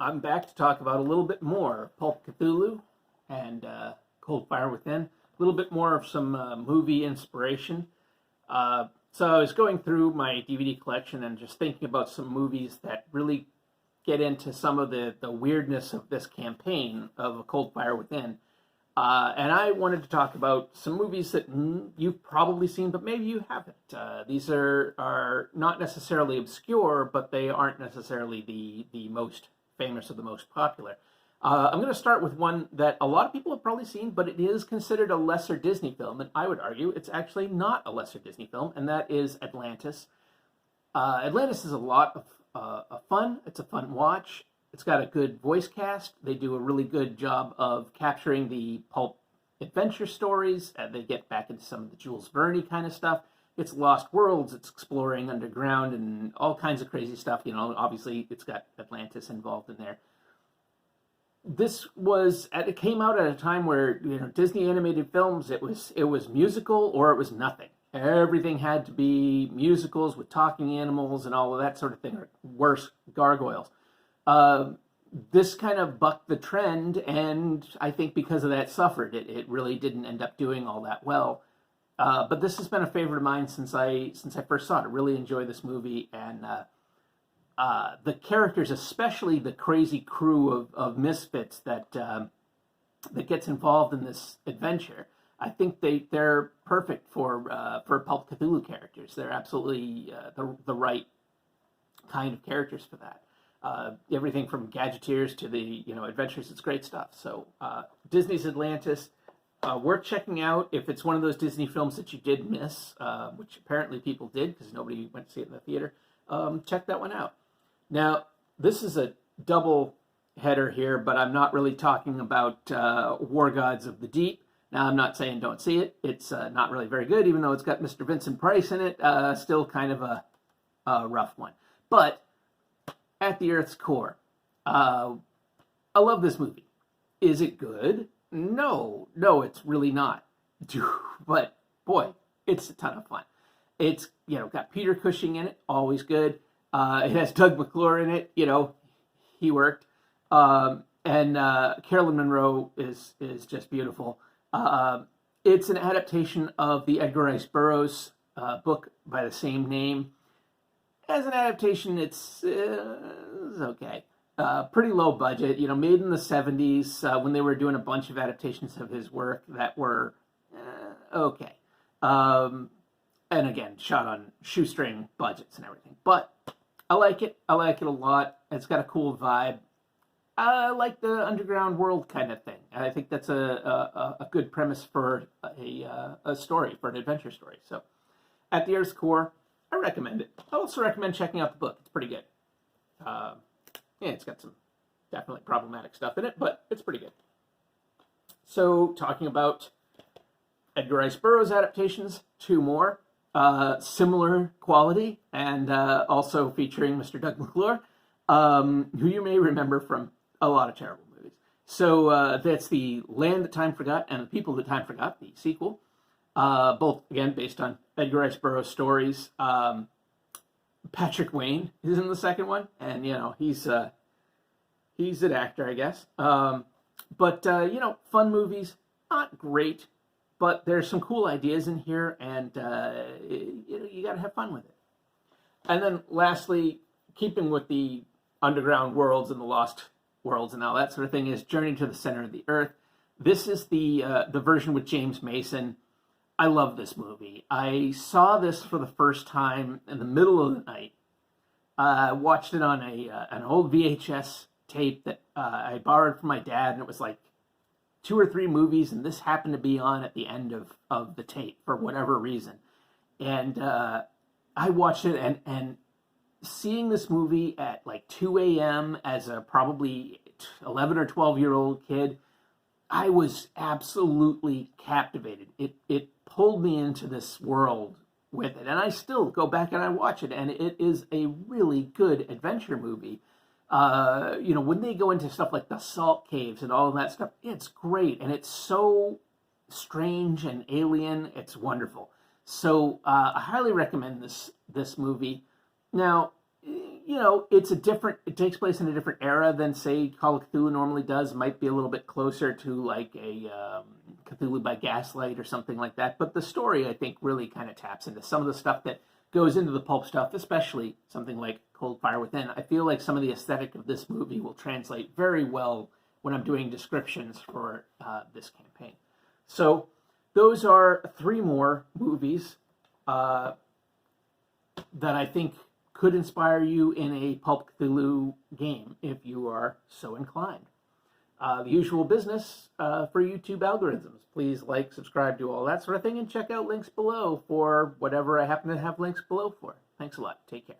I'm back to talk about a little bit more Pulp Cthulhu and Cold Fire Within. A little bit more of some movie inspiration. So I was going through my DVD collection and just thinking about some movies that really get into some of the weirdness of this campaign of Cold Fire Within. And I wanted to talk about some movies that you've probably seen, but maybe you haven't. These are not necessarily obscure, but they aren't necessarily the most famous or the most popular. I'm going to start with one that a lot of people have probably seen, but it is considered a lesser Disney film, and I would argue it's actually not a lesser Disney film, and that is Atlantis. Atlantis is a lot of fun. It's a fun watch. It's got a good voice cast. They do a really good job of capturing the pulp adventure stories. They get back into some of the Jules Verne kind of stuff. It's Lost Worlds. It's exploring underground and all kinds of crazy stuff. You know, obviously it's got Atlantis involved in there. It came out at a time where, Disney animated films, it was musical or it was nothing. Everything had to be musicals with talking animals and all of that sort of thing, or worse, gargoyles. This kind of bucked the trend, and I think because of that suffered. It really didn't end up doing all that well. But this has been a favorite of mine since I first saw it. I really enjoy this movie, and the characters, especially the crazy crew of misfits that gets involved in this adventure, I think they're perfect for Pulp Cthulhu characters. They're absolutely the right kind of characters for that. Everything from gadgeteers to the adventures. It's great stuff. So Disney's Atlantis, worth checking out if it's one of those Disney films that you did miss, which apparently people did because nobody went to see it in the theater. Check that one out. Now, this is a double header here, but I'm not really talking about War Gods of the Deep. Now, I'm not saying don't see it. It's not really very good, even though it's got Mr. Vincent Price in it. Still kind of a rough one. But At the Earth's Core, I love this movie. Is it good? No, it's really not. But boy, it's a ton of fun. It's got Peter Cushing in it, always good. It has Doug McClure in it. He worked. And Carolyn Monroe is just beautiful. It's an adaptation of the Edgar Rice Burroughs book by the same name. As an adaptation, it's okay. Pretty low budget, made in the 70s when they were doing a bunch of adaptations of his work that were okay. And again, shot on shoestring budgets and everything. But I like it. I like it a lot. It's got a cool vibe. I like the underground world kind of thing. I think that's a good premise for a story, for an adventure story. So, At the Earth's Core, I recommend it. I also recommend checking out the book. It's pretty good. It's got some definitely problematic stuff in it, but it's pretty good. So, talking about Edgar Rice Burroughs adaptations, two more. Similar quality, and also featuring Mr. Doug McClure, who you may remember from a lot of terrible movies. So that's The Land That Time Forgot and The People That Time Forgot, the sequel. Both, again, based on Edgar Rice Burroughs stories. Patrick Wayne is in the second one, and, he's an actor, I guess. But fun movies, not great, but there's some cool ideas in here, and you got to have fun with it. And then lastly, keeping with the underground worlds and the lost worlds and all that sort of thing, is Journey to the Center of the Earth. This is the version with James Mason. I love this movie. I saw this for the first time in the middle of the night. I watched it on an old VHS tape that I borrowed from my dad, and it was like 2 or 3 movies, and this happened to be on at the end of the tape for whatever reason. And I watched it, and seeing this movie at like 2 a.m. as a probably 11 or 12-year-old kid, I was absolutely captivated. It pulled me into this world with it, and I still go back and I watch it, and it is a really good adventure movie. When they go into stuff like the salt caves and all of that stuff, it's great, and it's so strange and alien. It's wonderful. So I highly recommend this movie. Now, it takes place in a different era than, say, Call of Cthulhu normally does. It might be a little bit closer to like a Cthulhu by Gaslight or something like that. But the story, I think, really kind of taps into some of the stuff that goes into the pulp stuff, especially something like Cold Fire Within. I feel like some of the aesthetic of this movie will translate very well when I'm doing descriptions for this campaign. So those are 3 more movies that I think could inspire you in a Pulp Cthulhu game if you are so inclined. The usual business for YouTube algorithms. Please like, subscribe, do all that sort of thing, and check out links below for whatever I happen to have links below for. Thanks a lot. Take care.